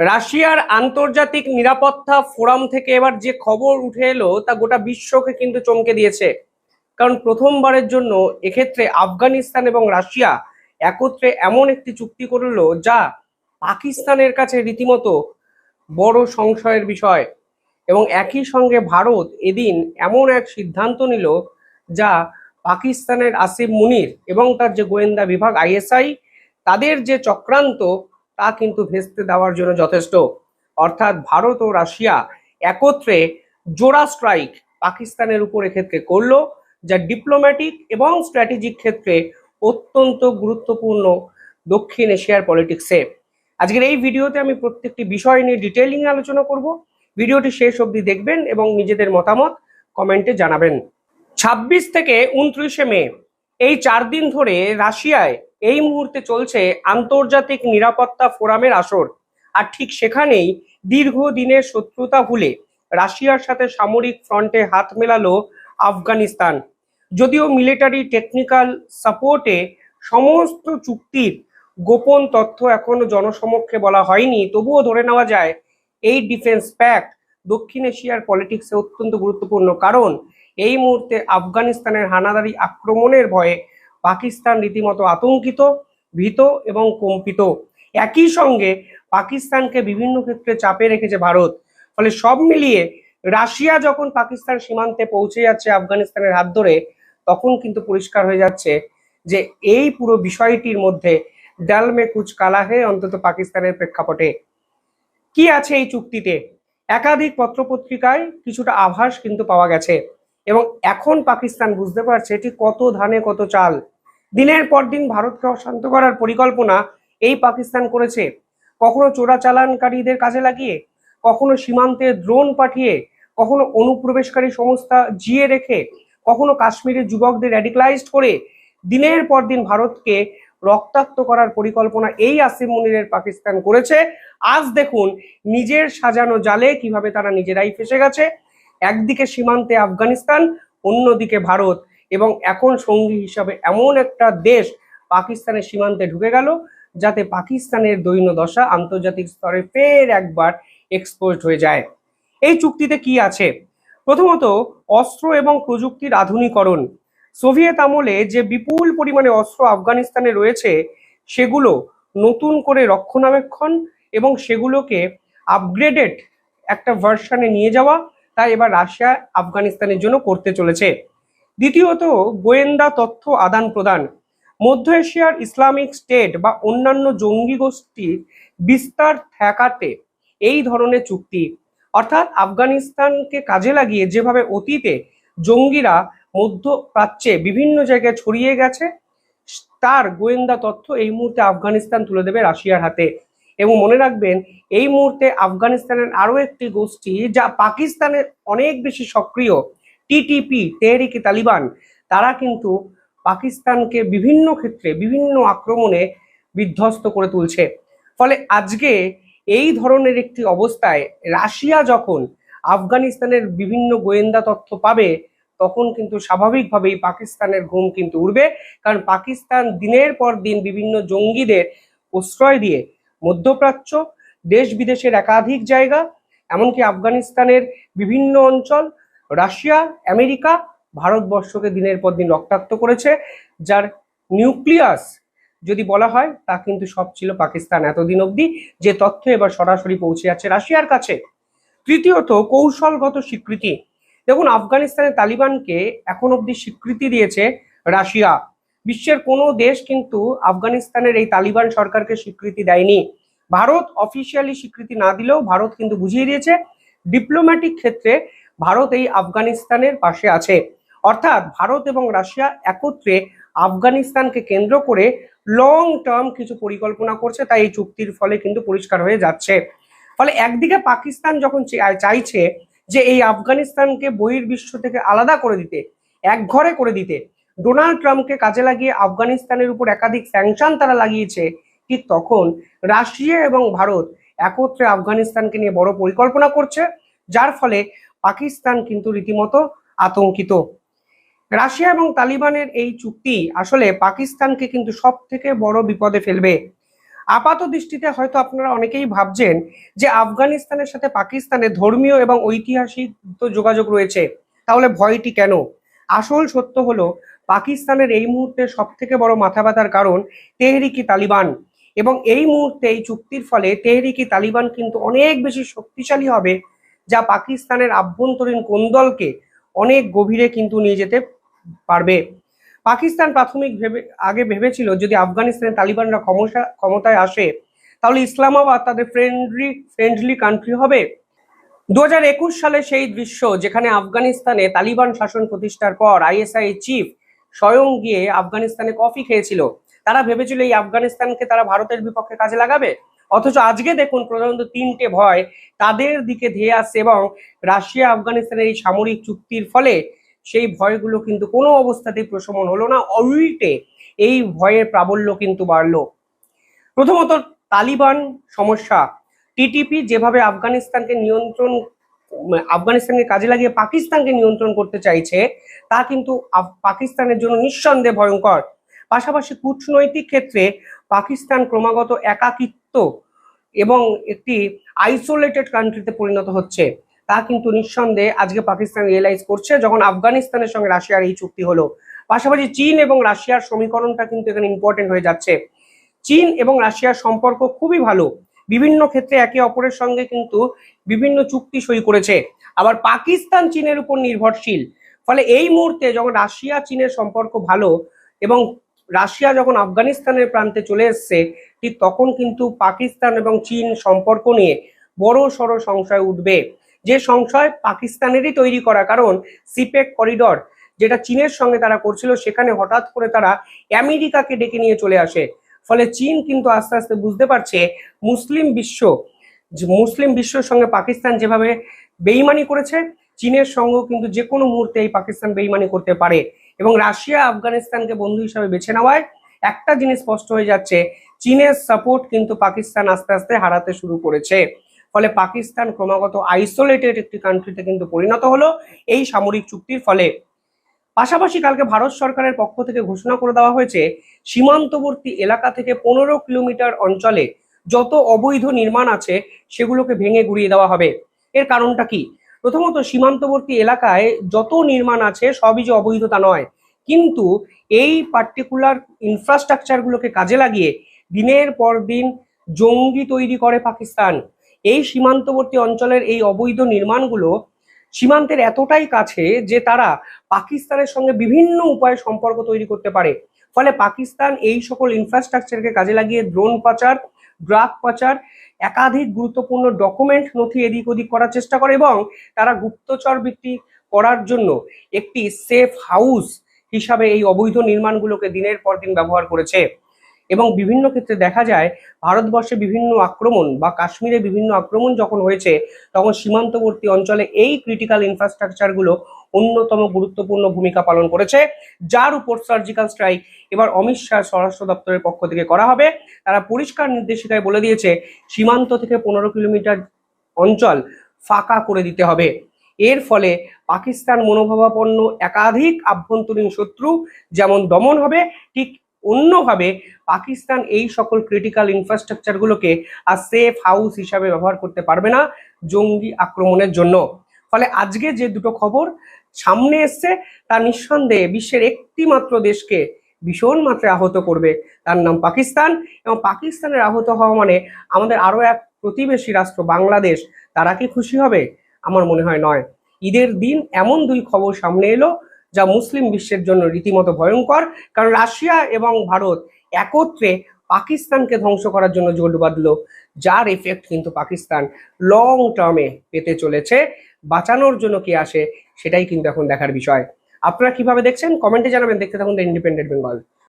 রাশিয়ার আন্তর্জাতিক নিরাপত্তা ফোরাম থেকে এবার যে খবর উঠে এলো তা গোটা বিশ্বকে কিন্তু চমকে দিয়েছে। কারণ প্রথমবারের জন্য এক্ষেত্রে আফগানিস্তান এবং রাশিয়া একত্রে এমন একটি চুক্তি করলো যা পাকিস্তানের কাছে রীতিমতো বড় সংশয়ের বিষয়। এবং একই সঙ্গে ভারত এদিন এমন এক সিদ্ধান্ত নিল যা পাকিস্তানের আসিফ মুনির এবং তার যে গোয়েন্দা বিভাগ আইএসআই তাদের যে চক্রান্ত তা কিন্তু ভেস্তে দেওয়ার জন্য যথেষ্ট। অর্থাৎ ভারত ও রাশিয়া একত্রে জোড়া স্ট্রাইক পাকিস্তানের উপর এক্ষেত্রে করলো, যা ডিপ্লোম্যাটিক এবং স্ট্র্যাটেজিক ক্ষেত্রে অত্যন্ত গুরুত্বপূর্ণ দক্ষিণ এশিয়ার পলিটিক্সে। আজকের এই ভিডিওতে আমি প্রত্যেকটি বিষয় নিয়ে ডিটেইলিং আলোচনা করব। ভিডিওটি শেষ অবধি দেখবেন এবং নিজেদের মতামত কমেন্টে জানাবেন। 26 থেকে 29শে মে এই 4 দিন ধরে রাশিয়ায় এই মুহূর্তে চলছে আন্তর্জাতিক নিরাপত্তা ফোরামের আসর। আর ঠিক সেখানেই দীর্ঘদিনের শত্রুতা ভুলে রাশিয়ার সাথে সামরিক ফ্রন্টে হাত মেলালো আফগানিস্তান। যদিও মিলিটারি টেকনিক্যাল সাপোর্টে সমস্ত চুক্তির গোপন তথ্য এখনো জনসমক্ষে বলা হয়নি, তবুও ধরে নেওয়া যায় এই ডিফেন্স প্যাক্ট দক্ষিণ এশিয়ার পলিটিক্সে অত্যন্ত গুরুত্বপূর্ণ। কারণ এই মুহূর্তে আফগানিস্তানের হানাদারি আক্রমণের ভয়ে পাকিস্তান রীতিমতো আতঙ্কিত, ভীত এবং কম্পিত। একই সঙ্গে পাকিস্তানকে বিভিন্ন ক্ষেত্রে চাপে রেখেছে ভারত। ফলে সব মিলিয়ে রাশিয়া যখন পাকিস্তান সীমান্তে পৌঁছে যাচ্ছে আফগানিস্তানের হাত ধরে, তখন কিন্তু পরিষ্কার হয়ে যাচ্ছে যে এই পুরো বিষয়টির মধ্যে ডাল মে কুচ কালা হে, অন্তত পাকিস্তানের প্রেক্ষাপটে। কি আছে এই চুক্তিতে? একাধিক পত্রপত্রিকায় কিছুটা আভাস কিন্তু পাওয়া গেছে এবং এখন পাকিস্তান বুঝতে পারছে এটি কত ধানে কত চাল। দিনের পর দিন ভারতকে অশান্ত করার পরিকল্পনা এই পাকিস্তান করেছে, কখনো চোরাচালানকারীদের কাজে লাগিয়ে, কখনো সীমান্তে ড্রোন পাঠিয়ে, কখনো অনুপ্রবেশকারী সংস্থা জিয়ে রেখে, কখনো কাশ্মীরের যুবকদের র্যাডিক্যালাইজড করে দিনের পর দিন ভারতকে রক্তাক্ত করার পরিকল্পনা এই আসিফ মুনিরের পাকিস্তান করেছে। আজ দেখুন নিজের সাজানো জালে কিভাবে তারা নিজেরাই ফেসে গেছে। একদিকে সীমান্তে আফগানিস্তান, অন্যদিকে ভারত, এবং এখন সঙ্গী হিসাবে এমন একটা দেশ পাকিস্তানের সীমান্তে ঢুকে গেল যাতে পাকিস্তানের দৈন্যদশা আন্তর্জাতিক স্তরে ফের একবার এক্সপোজড হয়ে যায়। এই চুক্তিতে কি আছে? প্রথমত, অস্ত্র এবং প্রযুক্তির আধুনিকরণ। সোভিয়েত আমলে যে বিপুল পরিমাণে অস্ত্র আফগানিস্তানে রয়েছে সেগুলো নতুন করে রক্ষণাবেক্ষণ এবং সেগুলোকে আপগ্রেডেড একটা ভার্সনে নিয়ে যাওয়া, তাই এবার রাশিয়া আফগানিস্তানের জন্য করতে চলেছে। দ্বিতীয়ত, গোয়েন্দা তথ্য আদান প্রদান। মধ্য এশিয়ার ইসলামিক স্টেট বা অন্যান্য জঙ্গি গোষ্ঠীর বিস্তার ঠেকাতে এই ধরনের চুক্তি। অর্থাৎ আফগানিস্তানকে কাজে লাগিয়ে যেভাবে অতীতে জঙ্গিরা মধ্যপ্রাচ্যে বিভিন্ন জায়গায় ছড়িয়ে গেছে, তার গোয়েন্দা তথ্য এই মুহূর্তে আফগানিস্তান তুলে দেবে রাশিয়ার হাতে। এবং মনে রাখবেন, এই মুহূর্তে আফগানিস্তানের আরো একটি গোষ্ঠী যা পাকিস্তানের অনেক বেশি সক্রিয়, টিটিপি, তেহরিকে তালিবান, তারা কিন্তু পাকিস্তানকে বিভিন্ন ক্ষেত্রে বিভিন্ন আক্রমণে বিধ্বস্ত করে তুলছে। ফলে আজকে এই ধরনের একটি অবস্থায় রাশিয়া যখন আফগানিস্তানের বিভিন্ন গোয়েন্দা তথ্য পাবে, তখন কিন্তু স্বাভাবিকভাবেই পাকিস্তানের ঘুম কিন্তু উড়বে। কারণ পাকিস্তান দিনের পর দিন বিভিন্ন জঙ্গিদের প্রশ্রয় দিয়ে মধ্যপ্রাচ্য, দেশ বিদেশের একাধিক জায়গা, এমনকি আফগানিস্তানের বিভিন্ন অঞ্চল রাশিয়া, আমেরিকা, ভারতবর্ষকে দিনের পর দিন রক্তাক্ত করেছে, যার নিউক্লিয়াস যদি বলা হয় তা কিন্তু সব ছিল পাকিস্তান এতদিন অবধি, যে তথ্য এবার সরাসরি পৌঁছে যাচ্ছে রাশিয়ার কাছে। তৃতীয়ত, কৌশলগত স্বীকৃতি। দেখুন, আফগানিস্তানের তালিবানকে এখন অবধি স্বীকৃতি দিয়েছে রাশিয়া। বিশ্বের কোনো দেশ কিন্তু আফগানিস্তানের এই তালিবান সরকারকে স্বীকৃতি দেয়নি। ভারত অফিসিয়ালি স্বীকৃতি না দিলেও ভারত কিন্তু বুঝিয়ে দিয়েছে ডিপ্লোম্যাটিক ক্ষেত্রে ভারত এই আফগানিস্তানের পাশে আছে। অর্থাৎ ভারত এবং রাশিয়া একত্রে আফগানিস্তানকে কেন্দ্র করে লং টার্ম কিছু পরিকল্পনা করছে, তাই এই চুক্তির ফলে কিন্তু পরিষ্কার হয়ে যাচ্ছে। ফলে একদিকে পাকিস্তান যখন চাইছে যে এই আফগানিস্তানকে বহির্বিশ্ব থেকে আলাদা করে দিতে, একঘরে করে দিতে, ডোনাল্ড ট্রাম্পকে কাজে লাগিয়ে আফগানিস্তানের উপর একাধিক স্যাংশন তারা লাগিয়েছে, ঠিক তখন রাশিয়া এবং ভারত একত্রে আফগানিস্তানকে নিয়ে বড় পরিকল্পনা করছে, যার ফলে পাকিস্তান কিন্তু রীতিমতো আতঙ্কিত। রাশিয়া এবং তালিবানের এই চুক্তি আসলে পাকিস্তানকে কিন্তু সব থেকে বড় বিপদে ফেলবে। আপাত দৃষ্টিতে হয়তো আপনারা অনেকেই ভাবছেন যে আফগানিস্তানের সাথে পাকিস্তানের ধর্মীয় এবং ঐতিহাসিক তো যোগাযোগ রয়েছে, তাহলে ভয়টি কেন? আসল সত্য হলো পাকিস্তানের এই মুহূর্তে সব থেকে বড় মাথা ব্যথার কারণ তেহরিকি তালিবান। এবং এই মুহূর্তে এই চুক্তির ফলে তেহরিকি তালিবান কিন্তু অনেক বেশি শক্তিশালী হবে, যা পাকিস্তানের আভ্যন্তরীণ কোন্দলকে অনেক গভীরে কিন্তু নিয়ে যেতে পারবে। পাকিস্তান প্রাথমিক আগে ভেবেছিল যদি আফগানিস্তানের তালিবানরা ক্ষমতায় আসে তাহলে ইসলামাবাদ তাদের ফ্রেন্ডলি কান্ট্রি হবে। 2021 সালে সেই দৃশ্য যেখানে আফগানিস্তানে তালিবান শাসন প্রতিষ্ঠার পর আইএসআই চিফ স্বয়ং গিয়ে আফগানিস্তানে কফি খেয়েছিল। তারা ভেবেছিল এই আফগানিস্তানকে তারা ভারতের বিপক্ষে কাজে লাগাবে, অথচ আজকে দেখুন প্রধানত তিনটে ভয় তাদের দিকে ধেয়ে আসছে এবং রাশিয়া আফগানিস্তানের এই সামরিক চুক্তির ফলে সেই ভয়গুলো কিন্তু কোনো অবস্থাতেই প্রশমন হলো না, উল্টে এই ভয়ের প্রাবল্য কিন্তু বাড়লো। প্রথমত তালিবান সমস্যা। টিটিপি যেভাবে আফগানিস্তানকে কাজে লাগিয়ে পাকিস্তানকে নিয়ন্ত্রণ করতে চাইছে তা কিন্তু পাকিস্তানের জন্য নিঃসন্দেহে ভয়ঙ্কর। পাশাপাশি কূটনৈতিক ক্ষেত্রে পাকিস্তান ক্রমাগত একাকিত্ব এবং একটি আইসোলেটেড কান্ট্রিতে পরিণত হচ্ছে, তা কিন্তু নিঃসন্দেহে আজকে পাকিস্তান রিয়েলাইজ করছে যখন আফগানিস্তানের সঙ্গে রাশিয়ার এই চুক্তি হলো। পাশাপাশি চীন এবং রাশিয়ার সমীকরণটা কিন্তু এখানে ইম্পর্টেন্ট হয়ে যাচ্ছে। চীন এবং রাশিয়ার সম্পর্ক খুবই ভালো, বিভিন্ন ক্ষেত্রে একে অপরের সঙ্গে কিন্তু বিভিন্ন চুক্তি সই করেছে। আবার পাকিস্তান চীনের উপর নির্ভরশীল, ফলে এই মুহূর্তে যখন রাশিয়া চীনের সম্পর্ক ভালো এবং রাশিয়া যখন আফগানিস্তানের প্রান্তে চলে এসছে, ঠিক তখন কিন্তু পাকিস্তান এবং চীন সম্পর্ক নিয়ে বড় সড় সংশয় উঠবে, যে সংশয় পাকিস্তানেরই তৈরি করা। কারণ সিপেক করিডর যেটা চীনের সঙ্গে তারা করছিল, সেখানে হঠাৎ করে তারা আমেরিকাকে ডেকে নিয়ে চলে আসে। ফলে চীন কিন্তু আস্তে আস্তে বুঝতে পারছে মুসলিম বিশ্বের সঙ্গে পাকিস্তান যেভাবে বেইমানি করেছে, চীনের সঙ্গেও কিন্তু যে কোনো মুহূর্তে এই পাকিস্তান বেইমানি করতে পারে। এবং রাশিয়া আফগানিস্তানকে বন্ধু হিসাবে বেছে নেওয়ায় একটা জিনিস স্পষ্ট হয়ে যাচ্ছে, চীনের সাপোর্ট কিন্তু পাকিস্তান আস্তে আস্তে হারাতে শুরু করেছে। ফলে পাকিস্তান ক্রমাগত আইসোলেটেড একটি কান্ট্রিতে কিন্তু পরিণত হলো এই সামরিক চুক্তির ফলে। পাশাপাশি কালকে ভারত সরকারের পক্ষ থেকে ঘোষণা করে দেওয়া হয়েছে সীমান্তবর্তী এলাকা থেকে 15 কিলোমিটার অঞ্চলে যত অবৈধ নির্মাণ আছে সেগুলোকে ভেঙে গুড়িয়ে দেওয়া হবে। এর কারণটা কি? প্রথমত সীমান্তবর্তী এলাকায় যত নির্মাণ আছে সবই যে অবৈধ তা নয়, কিন্তু এই পার্টিকুলার ইনফ্রাস্ট্রাকচারগুলোকে কাজে লাগিয়ে দিনের পর দিন জঙ্গি তৈরি করে পাকিস্তান। এই সীমান্তবর্তী অঞ্চলের এই অবৈধ নির্মাণগুলো সীমান্তের এতটাই কাছে যে তারা পাকিস্তানের সঙ্গে বিভিন্ন উপায়ে সম্পর্ক তৈরি করতে পারে। ফলে পাকিস্তান এই সকল ইনফ্রাস্ট্রাকচারকে কাজে লাগিয়ে ড্রোন পাচার, ড্রাগ পাচার, একাধিক গুরুত্বপূর্ণ ডকুমেন্ট নথি এদিক ওদিক করার চেষ্টা করে এবং তারা গুপ্তচর বৃত্তি করার জন্য একটি সেফ হাউস হিসাবে এই অবৈধ নির্মাণগুলোকে দিনের পর দিন ব্যবহার করেছে। এবং বিভিন্ন ক্ষেত্রে দেখা যায় ভারতবর্ষে বিভিন্ন আক্রমণ বা কাশ্মীরে বিভিন্ন আক্রমণ যখন হয়েছে তখন সীমান্তবর্তী অঞ্চলে এই ক্রিটিক্যাল ইনফ্রাস্ট্রাকচারগুলো অন্যতম গুরুত্বপূর্ণ ভূমিকা পালন করেছে, যার উপর সার্জিক্যাল স্ট্রাইক এবার অমিত শাহ স্বরাষ্ট্র দপ্তরের পক্ষ থেকে করা হবে। তারা পরিষ্কার নির্দেশিকায় বলে দিয়েছে সীমান্ত থেকে 15 কিলোমিটার অঞ্চল ফাঁকা করে দিতে হবে। এর ফলে পাকিস্তান মনোভাবাপন্ন একাধিক আভ্যন্তরীণ শত্রু যেমন দমন হবে, ঠিক অন্যভাবে পাকিস্তান এই সকল ক্রিটিক্যাল ইনফ্রাস্ট্রাকচারগুলোকে আর সেফ হাউস হিসাবে ব্যবহার করতে পারবে না জঙ্গি আক্রমণের জন্য। ফলে আজকে যে দুটো খবর সামনে এসছে তা নিঃসন্দেহে বিশ্বের একটি মাত্র দেশকে ভীষণ মাত্রায় আহত করবে, তার নাম পাকিস্তান। এবং পাকিস্তানের আহত হওয়া মানে আমাদের আরো এক প্রতিবেশী রাষ্ট্র বাংলাদেশ, তারা কি খুশি হবে? আমার মনে হয় নয়। ঈদের দিন এমন দুই খবর সামনে এলো যা মুসলিম বিশ্বের জন্য রীতিমতো ভয়ঙ্কর, কারণ রাশিয়া এবং ভারত একত্রে পাকিস্তানকে ধ্বংস করার জন্য জোট বাঁধলো, যার এফেক্ট কিন্তু পাকিস্তান লং টার্মে পেতে চলেছে। বাঁচানোর জন্য কে আসে সেটাই কিন্তু এখন দেখার বিষয়। আপনারা কিভাবে দেখছেন কমেন্টে জানাবেন। দেখতে থাকুন দ্য ইন্ডিপেন্ডেন্ট বেঙ্গল।